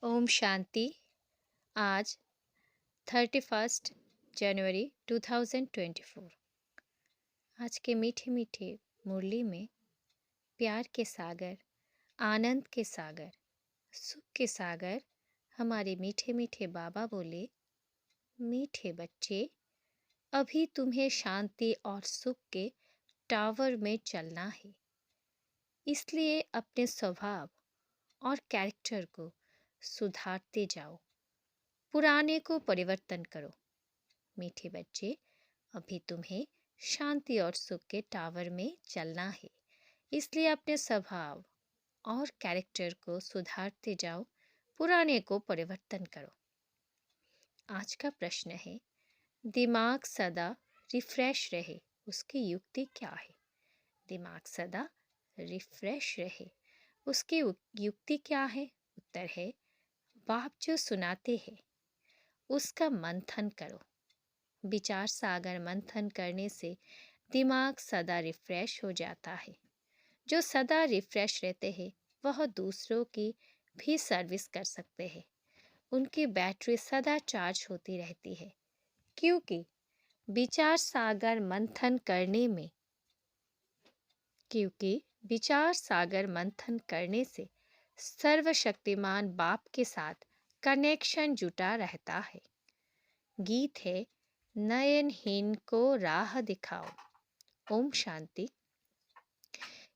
ओम शांति। आज 31 जनवरी 2024। आज के मीठे मीठे मुरली में प्यार के सागर, आनंद के सागर, सुख के सागर हमारे मीठे मीठे बाबा बोले, मीठे बच्चे, अभी तुम्हें शांति और सुख के टावर में चलना है। इसलिए अपने स्वभाव और कैरेक्टर को सुधारते जाओ, पुराने को परिवर्तन करो। मीठे बच्चे, अभी तुम्हें शांति और सुख के टावर में चलना है। इसलिए अपने स्वभाव और कैरेक्टर को सुधारते जाओ, पुराने को परिवर्तन करो। आज का प्रश्न है, दिमाग सदा रिफ्रेश रहे उसकी युक्ति क्या है? दिमाग सदा रिफ्रेश रहे उसकी युक्ति क्या है? उत्तर है, बाप जो सुनाते हैं उसका मंथन करो। विचार सागर मंथन करने से दिमाग सदा रिफ्रेश हो जाता है। जो सदा रिफ्रेश रहते हैं वह दूसरों की भी सर्विस कर सकते हैं। उनकी बैटरी सदा चार्ज होती रहती है, क्योंकि विचार सागर मंथन करने से सर्वशक्तिमान बाप के साथ कनेक्शन जुटा रहता है। गीत है, नयनहीन को राह दिखाओ। ओम शांति।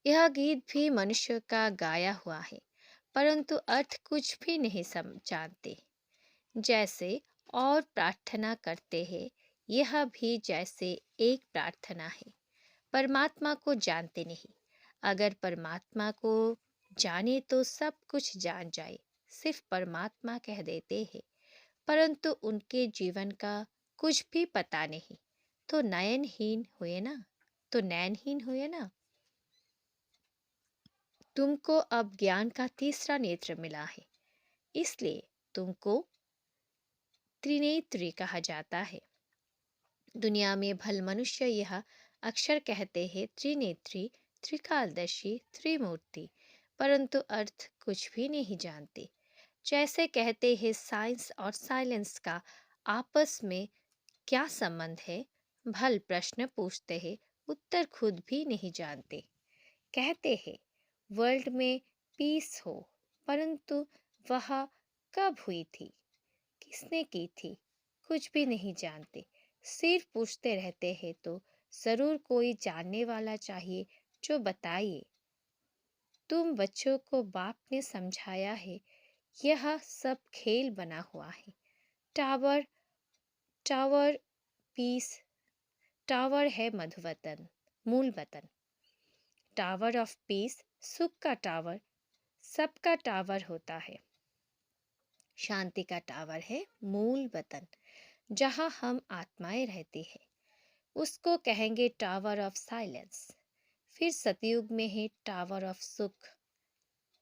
यह गीत भी मनुष्य का गाया हुआ है, परंतु अर्थ कुछ भी नहीं जानते। जैसे और प्रार्थना करते हैं, यह भी जैसे एक प्रार्थना है। परमात्मा को जानते नहीं। अगर परमात्मा को जाने तो सब कुछ जान जाए। सिर्फ परमात्मा कह देते हैं, परंतु उनके जीवन का कुछ भी पता नहीं, तो नयनहीन हुए ना। तुमको अब ज्ञान का तीसरा नेत्र मिला है, इसलिए तुमको त्रिनेत्री कहा जाता है। दुनिया में भल मनुष्य यह अक्षर कहते हैं त्रिनेत्री, त्रिकालदर्शी, त्रिमूर्ति, परंतु अर्थ कुछ भी नहीं जानते। जैसे कहते हैं साइंस और साइलेंस का आपस में क्या संबंध है? भल प्रश्न पूछते हैं, उत्तर खुद भी नहीं जानते। कहते हैं वर्ल्ड में पीस हो, परंतु वह कब हुई थी, किसने की थी, कुछ भी नहीं जानते। सिर्फ पूछते रहते हैं, तो जरूर कोई जानने वाला चाहिए जो बताइए। तुम बच्चों को बाप ने समझाया है, यह सब खेल बना हुआ है। टावर पीस, टावर है मधुवतन, मूल वतन। टावर ऑफ पीस, सुख का टावर, सबका टावर होता है। शांति का टावर है मूल वतन, जहाँ हम आत्माएं रहती है। उसको कहेंगे टावर ऑफ साइलेंस। फिर सतयुग में है टावर ऑफ सुख,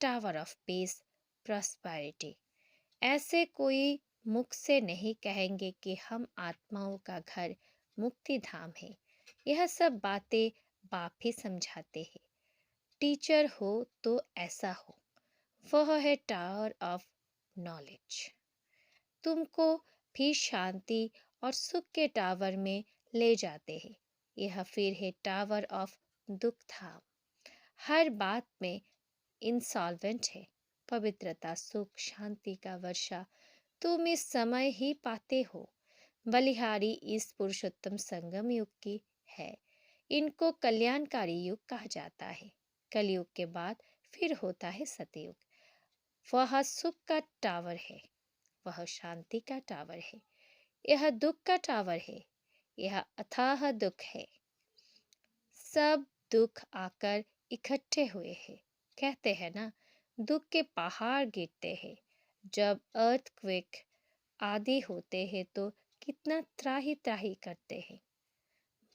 टावर ऑफ पीस, प्रॉस्पेरिटी। ऐसे कोई मुख से नहीं कहेंगे कि हम आत्माओं का घर मुक्ति धाम है। यह सब बातें बाप ही समझाते हैं। टीचर हो तो ऐसा हो, वह है टावर ऑफ नॉलेज। तुमको भी शांति और सुख के टावर में ले जाते हैं। यह फिर है टावर ऑफ दुख धाम। हर बात में इंसॉल्वेंट है। पवित्रता, सुख, शांति का वर्षा तुम इस समय ही पाते हो। बलिहारी इस पुरुषोत्तम संगम युग की है। इनको कल्याणकारी युग कहा जाता है। कलयुग के बाद फिर होता है सतयुग। वह सुख का टावर है, वह शांति का टावर है। यह दुख का टावर है, यह अथाह दुख है। सब दुख आकर इकट्ठे हुए हैं। कहते हैं ना, दुख के पहाड़ गिरते हैं। जब अर्थक्वेक आदि होते हैं तो कितना त्राही त्राही करते हैं।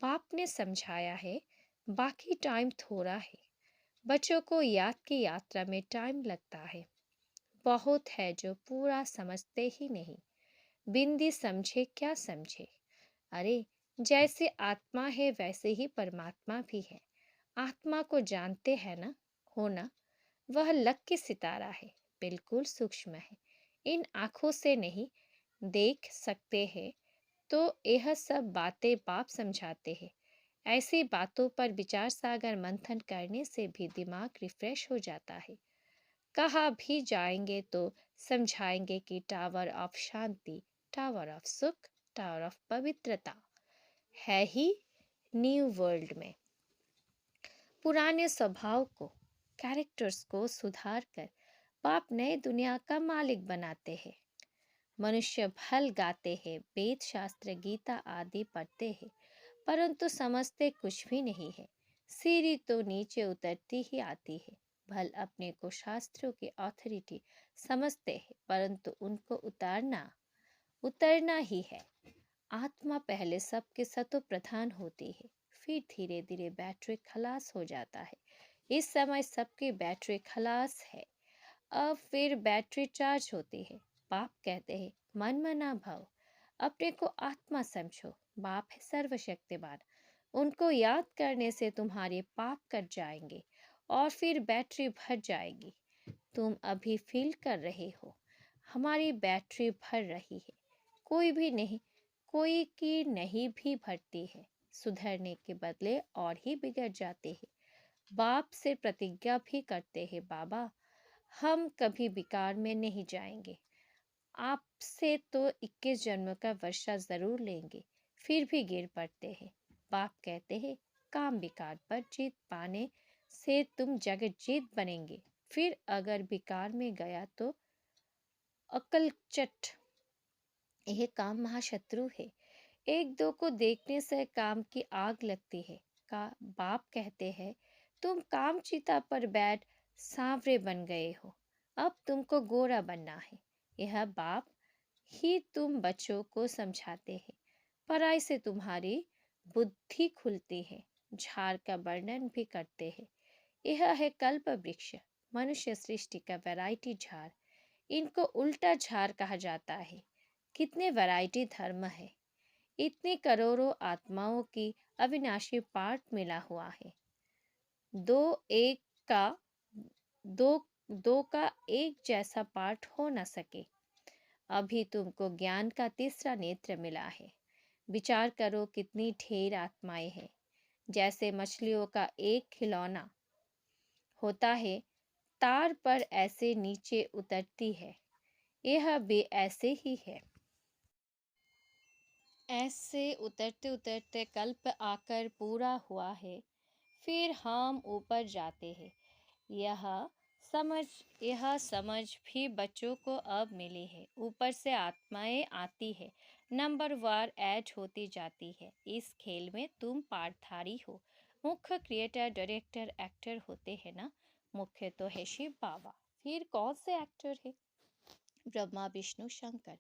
बाप ने समझाया है, बाकी टाइम थोड़ा है। बच्चों को याद की यात्रा में टाइम लगता है। बहुत है जो पूरा समझते ही नहीं। बिंदी समझे क्या समझे। अरे, जैसे आत्मा है वैसे ही परमात्मा भी है। आत्मा को जानते हैं ना, हो ना? वह लकी सितारा है, बिल्कुल सूक्ष्म है। इन आँखों से नहीं देख सकते हैं, तो यह सब बातें बाप समझाते हैं। ऐसी बातों पर विचार सागर मंथन करने से भी दिमाग रिफ्रेश हो जाता है। कहाँ भी जाएंगे तो समझाएंगे कि tower of Shanti, tower of सुख, टावर ऑफ पवित्रता है ही न्यू वर्ल्ड में। पुराने स्वभाव को, कैरेक्टर्स को सुधार कर बाप नए दुनिया का मालिक बनाते हैं। मनुष्य भल गाते हैं, वेद शास्त्र गीता आदि पढ़ते हैं, परंतु समझते कुछ भी नहीं है। सीढ़ी तो नीचे उतरती ही आती है। भल अपने को शास्त्रों की अथॉरिटी समझते हैं, परंतु उनको उतरना ही है। आत्मा पहले सबके सतो प्रधान होती है, फिर धीरे धीरे बैटरी खलास हो जाता है। इस समय सबकी बैटरी खलास है, अब फिर बैटरी चार्ज होती है। बाप कहते हैं मन मना भाव, अपने को आत्मा समझो। बाप है सर्वशक्तिमान, उनको याद करने से तुम्हारे पाप कट जाएंगे और फिर बैटरी भर जाएगी। तुम अभी फील कर रहे हो हमारी बैटरी भर रही है। कोई भी नहीं, कोई की नहीं भी भरती है, सुधरने के बदले और ही बिगड़ जाते हैं। बाप से प्रतिज्ञा भी करते हैं, बाबा हम कभी बेकार में नहीं जाएंगे। आपसे तो 21 जन्म का वर्षा जरूर लेंगे, फिर भी गिर पड़ते हैं। बाप कहते हैं काम विकार पर जीत पाने से तुम जगत जीत बनेंगे। फिर अगर बेकार में गया तो अकलचट, यह काम महाशत्रु है। एक दो को देखने से काम की आग लगती है। का बाप कहते हैं तुम काम चिता पर बैठ सांवरे बन गए हो, अब तुमको गोरा बनना है। यह बाप ही तुम बच्चों को समझाते हैं। पढ़ाई से तुम्हारी बुद्धि खुलती है। झाड़ का वर्णन भी करते हैं। यह है कल्प वृक्ष, मनुष्य सृष्टि का वैरायटी झाड़। इनको उल्टा झाड़ कहा जाता है। कितने वैरायटी धर्म है, इतनी करोड़ों आत्माओं की अविनाशी पार्ट मिला हुआ है। दो एक का दो दो का एक जैसा पार्ट हो न सके। अभी तुमको ज्ञान का तीसरा नेत्र मिला है। विचार करो कितनी ढेर आत्माएं हैं। जैसे मछलियों का एक खिलौना होता है, तार पर ऐसे नीचे उतरती है, यह भी ऐसे ही है। ऐसे उतरते उतरते कल्प आकर पूरा हुआ है, फिर हम ऊपर जाते हैं। यह समझ यह समझ भी बच्चों को अब मिली है। ऊपर से आत्माएं आती है, नंबर वार ऐड होती जाती है। इस खेल में तुम पार्टधारी हो। मुख्य क्रिएटर डायरेक्टर एक्टर होते हैं ना। मुख्य तो है शिव बाबा, फिर कौन से एक्टर है? ब्रह्मा विष्णु शंकर।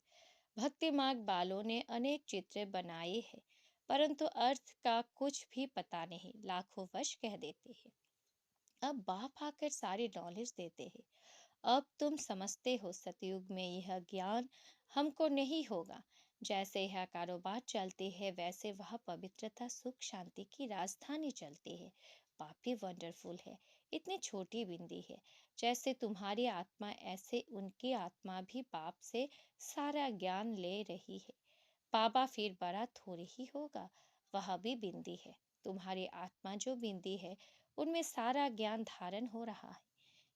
भक्ति मार्ग बालों ने अनेक चित्र बनाए हैं, परंतु अर्थ का कुछ भी पता नहीं, लाखों वर्ष कह देते हैं। अब बाप आकर सारी नॉलेज देते हैं। अब तुम समझते हो सतयुग में यह ज्ञान हमको नहीं होगा। जैसे यह कारोबार चलती है, वैसे वह पवित्रता सुख शांति की राजधानी चलती है। बाप भी वंडरफुल है, इतनी छोटी बिंदी है। जैसे तुम्हारी आत्मा, ऐसे उनकी आत्मा भी बाप से सारा ज्ञान ले रही है। बाबा फिर बड़ा थोड़ी ही होगा, वह भी बिंदी है। तुम्हारी आत्मा जो बिंदी है, उनमें सारा ज्ञान धारण हो रहा है।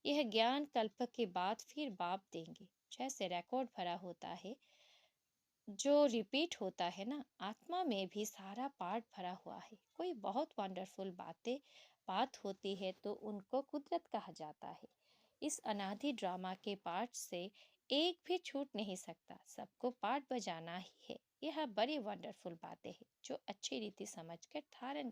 यह ज्ञान कल्प के बाद फिर बाप देंगे। जैसे रिकॉर्ड भरा होता है जो रिपीट होता है ना, आत्मा में भी सारा पार्ट भरा हुआ है। कोई बहुत वंडरफुल बात होती है तो उनको कुदरत कहा जाता है। इस अनादि ड्रामा के पार्ट से एक भी छूट नहीं सकता, सबको पार्ट बजाना ही है। यह बड़ी वंडरफुल बातें हैं जो अच्छी रीति समझकर धारण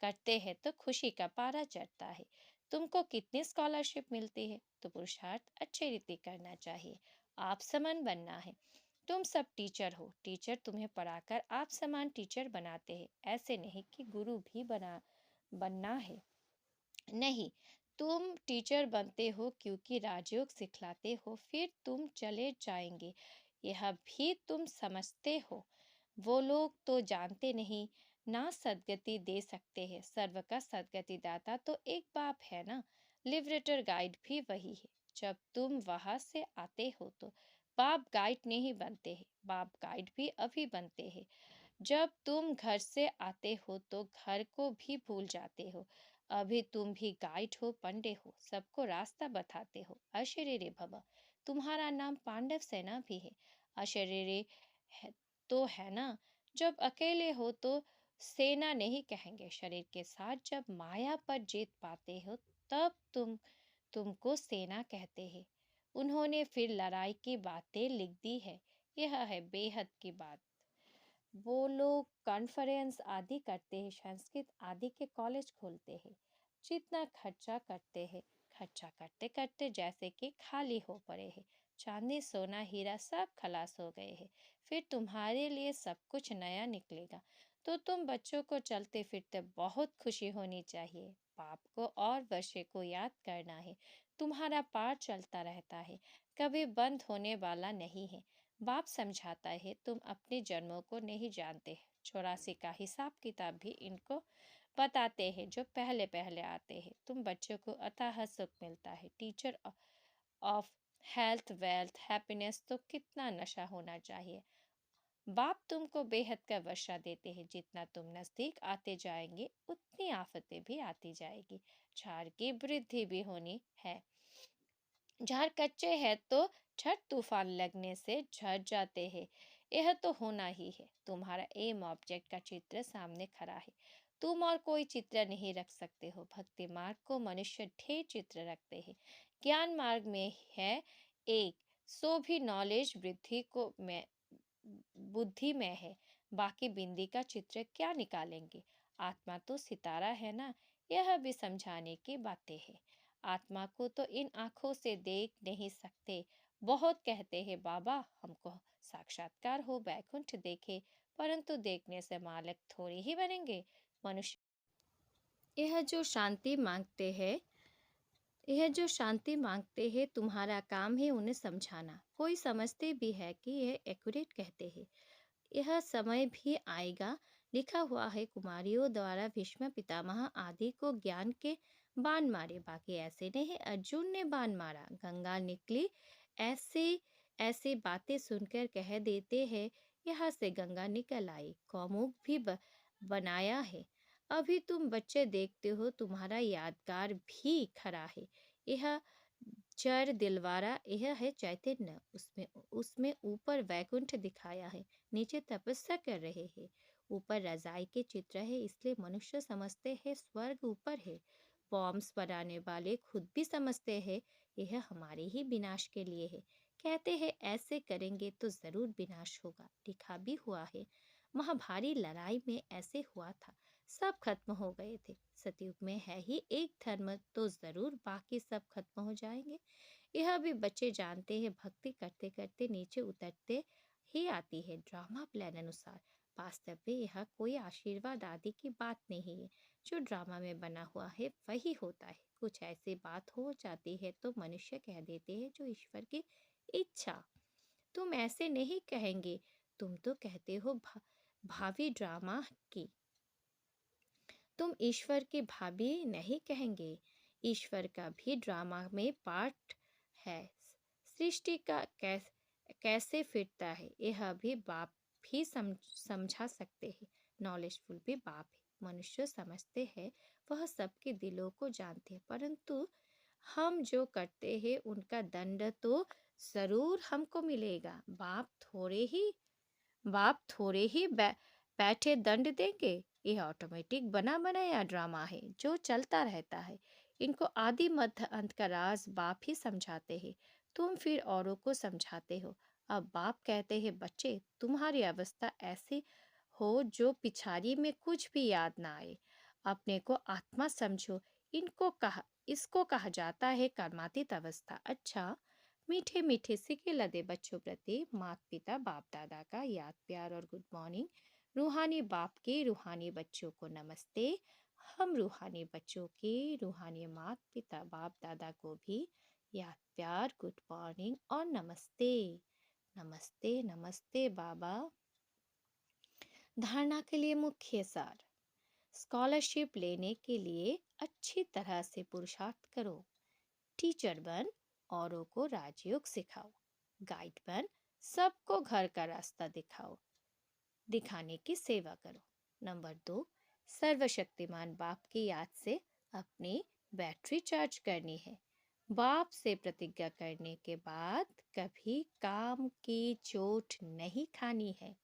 करते हैं तो खुशी का पारा चढ़ता है। तुमको कितनी स्कॉलरशिप मिलती है, तो पुरुषार्थ अच्छी रीति करना चाहिए। आप समान बनना है। तुम सब टीचर हो, टीचर तुम्हें पढ़ाकर आप समान टीचर बनाते हैं। ऐसे नहीं कि गुरु भी बनना है, नहीं। तुम टीचर बनते हो क्योंकि राजयोग सिखलाते हो, फिर तुम चले जाएंगे, यह भी तुम समझते हो। वो लोग तो जानते नहीं ना सदगति दे सकते हैं। सर्व का सदगति दाता तो एक बाप है ना। लिबरेटर गाइड भी वही है। जब तुम वहां से आते हो तो बाप गाइड नहीं बनते हैं, बाप गाइड भी अभी बनते हैं। जब तुम घर से आते हो तो घर को भी भूल जाते हो। अभी तुम भी गाइड हो, पंडे हो, सबको रास्ता बताते हो। अशरीरी भव। तुम्हारा नाम पांडव सेना भी है। अशरीरी है तो है ना। जब अकेले हो तो सेना नहीं कहेंगे। शरीर के साथ जब माया पर जीत पाते हो तब तुमको सेना कहते हैं। उन्होंने फिर लड़ाई की बातें लिख दी है। यह है बेहद की बात। वो लोग कॉन्फ्रेंस आदि करते हैं, संस्कृत आदि के कॉलेज खोलते हैं। जितना खर्चा करते हैं, खर्चा करते करते जैसे कि खाली हो पड़े हैं। चांदी सोना हीरा सब खलास हो गए हैं। फिर तुम्हारे लिए सब कुछ नया निकलेगा। तो तुम बच्चों को चलते फिरते बहुत खुशी होनी चाहिए। बाप को और वर्षे को याद करना है। तुम्हारा पार चलता रहता है, कभी बंद होने वाला नहीं है। बाप समझाता है, तुम अपने जन्मों को नहीं जानते। 84 का हिसाब किताब भी इनको बताते हैं जो पहले पहले आते हैं। तुम बच्चों को अथाह सुख मिलता है। Teacher of health wealth happiness तो कितना नशा होना चाहिए। बाप तुमको बेहद का वर्षा देते हैं। जितना तुम नजदीक आते जाएंगे उतनी आफतें भी आती जाएगी। झाड़ की वृद्धि भी होनी है। झाड़ कच्चे हैं तो झट तूफान लगने से झड़ जाते हैं। यह तो होना ही है। तुम्हारा एम ऑब्जेक्ट का चित्र सामने खड़ा है। तुम और कोई चित्र नहीं रख सकते हो। भक्ति मार्ग को मनुष्य ढेर चित्र रखते हैं। ज्ञान मार्ग में है एक, सो भी नॉलेज वृद्धि को में बुद्धि में है। बाकी बिंदी का चित्र क्या निकालेंगे। आत्मा तो सितारा है ना। यह भी समझाने की बातें हैं। आत्मा को तो इन आंखों से देख नहीं सकते। बहुत कहते हैं बाबा हमको साक्षात्कार हो, वैकुंठ देखे, परंतु देखने से मालिक थोड़ी ही बनेंगे। मनुष्य यह जो शांति मांगते हैं यह जो शांति मांगते हैं तुम्हारा काम है उन्हें समझाना। कोई समझते भी है कि यह एक्यूरेट कहते हैं। यह समय भी आएगा। लिखा हुआ है कुमारियों द्वारा भीष्म पितामह आदि को ज्ञान के बाण मारे। बाकी ऐसे नहीं, अर्जुन ने बाण मारा, गंगा निकली। ऐसे ऐसे बातें सुनकर कह देते हैं यहाँ से गंगा निकल आई। कौमुक भी बनाया है। अभी तुम बच्चे देखते हो, तुम्हारा यादगार भी खरा है। यह जड़ दिलवारा यह है चैतन्य। उसमें उसमें ऊपर वैकुंठ दिखाया है, नीचे तपस्या कर रहे हैं। ऊपर रजाई के चित्र है, इसलिए मनुष्य समझते हैं स्वर्ग ऊपर है। बॉम्ब्स बनाने वाले खुद भी समझते हैं यह हमारे ही विनाश के लिए है। कहते हैं ऐसे करेंगे तो जरूर विनाश होगा। लिखा भी हुआ है, महाभारी लड़ाई में ऐसे हुआ था, सब खत्म हो गए थे। सतयुग में है ही एक धर्म तो जरूर बाकी सब खत्म हो जाएंगे। यह भी बच्चे जानते हैं। भक्ति करते करते नीचे उतरते ही आती है ड्रामा प्लान अनुसार। वास्तव में यह कोई आशीर्वाद आदि की बात नहीं है। जो ड्रामा में बना हुआ है वही होता है। कुछ ऐसी बात हो जाती है तो मनुष्य कह देते हैं जो ईश्वर की इच्छा। तुम ऐसे नहीं कहेंगे। तुम तो कहते हो भावी ड्रामा की। तुम ईश्वर की भाभी नहीं कहेंगे। ईश्वर का भी ड्रामा में पार्ट है। सृष्टि का कैसे फिरता है यह भी बाप भी समझा सकते हैं। नॉलेजफुल भी बाप है। मनुष्य समझते हैं वह सबके दिलों को जानते हैं, परंतु हम जो करते हैं उनका दंड तो जरूर हमको मिलेगा। बाप थोड़े ही बैठे दंड देंगे। यह ऑटोमेटिक बना बनाया ड्रामा है जो चलता रहता है। इनको आदि मध्य अंत का राज बाप ही समझाते हैं। तुम फिर औरों को समझाते हो। अब बाप कहते हैं बच्चे तुम्हारी अवस्था ऐसी हो जो पिछाड़ी में कुछ भी याद ना आए। अपने को आत्मा समझो। इसको कहा जाता है कर्मातीत अवस्था। अच्छा, मीठे मीठे सिके लदे बच्चों प्रति माता पिता बाप दादा का याद प्यार और गुड मॉर्निंग। रूहानी बाप के रूहानी बच्चों को नमस्ते। हम रूहानी बच्चों के रूहानी माता पिता बाप दादा को भी याद प्यार गुड मॉर्निंग और नमस्ते। नमस्ते नमस्ते बाबा। धारणा के लिए मुख्य सार। स्कॉलरशिप लेने के लिए अच्छी तरह से पुरुषार्थ करो। टीचर बन, औरों को राजयोग सिखाओ। गाइड बन सबको घर का रास्ता दिखाने की सेवा करो। नंबर 2, सर्वशक्तिमान बाप की याद से अपनी बैटरी चार्ज करनी है। बाप से प्रतिज्ञा करने के बाद कभी काम की चोट नहीं खानी है।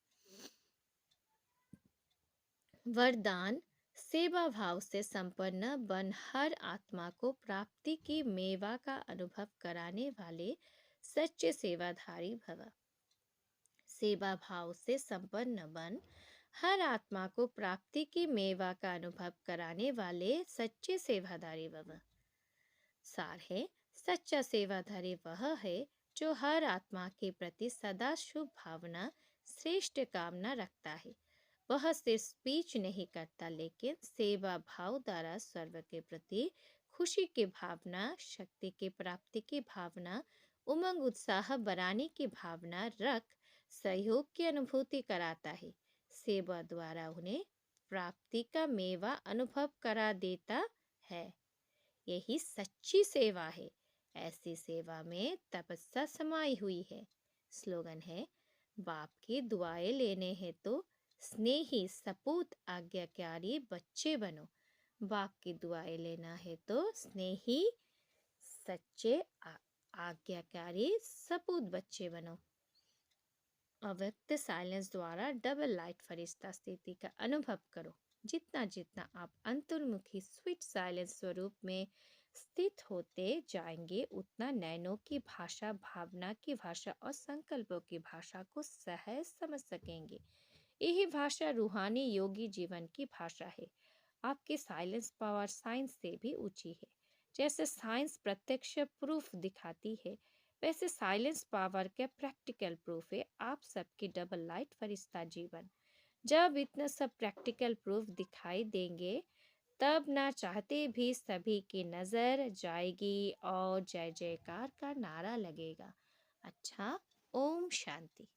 वरदान, सेवा भाव से संपन्न बन हर आत्मा को प्राप्ति की मेवा का अनुभव कराने वाले सच्चे सेवाधारी भव। सेवा भाव से संपन्न बन हर आत्मा को प्राप्ति की मेवा का अनुभव कराने वाले सच्चे सेवाधारी भव। सार है, सच्चा सेवाधारी वह है जो हर आत्मा के प्रति सदा शुभ भावना, श्रेष्ठ कामना रखता है। वह सिर्फ स्पीच नहीं करता, लेकिन सेवा भाव द्वारा सर्व के प्रति खुशी की भावना, शक्ति की प्राप्ति की भावना, उमंग उत्साह बढ़ाने की भावना रख सहयोग की अनुभूति कराता है। सेवा द्वारा उन्हें प्राप्ति का मेवा अनुभव करा देता है। यही सच्ची सेवा है। ऐसी सेवा में तपस्या समाई हुई है। स्लोगन है, बाप की दुआएं लेने हैं तो स्नेही सपूत आज्ञाकारी बच्चे बनो। बाप की दुआएं लेना है तो स्नेही सच्चे आज्ञाकारी सपूत बच्चे बनो। अव्यक्त साइलेंस द्वारा डबल लाइट फरिश्ता स्थिति का अनुभव करो। जितना जितना आप अंतर्मुखी स्वीट साइलेंस स्वरूप में स्थित होते जाएंगे, उतना नैनों की भाषा, भावना की भाषा और संकल्पों की भाषा को सहज समझ सकेंगे। यही भाषा रूहानी योगी जीवन की भाषा है। आपकी साइलेंस पावर साइंस से भी ऊंची है। जैसे साइंस प्रत्यक्ष प्रूफ दिखाती है, वैसे साइलेंस पावर के प्रैक्टिकल प्रूफ है आप सबकी डबल लाइट फरिश्ता जीवन। जब इतना सब प्रैक्टिकल प्रूफ दिखाई देंगे, तब ना चाहते भी सभी की नजर जाएगी और जय जयकार का नारा लगेगा। अच्छा, ओम शांति।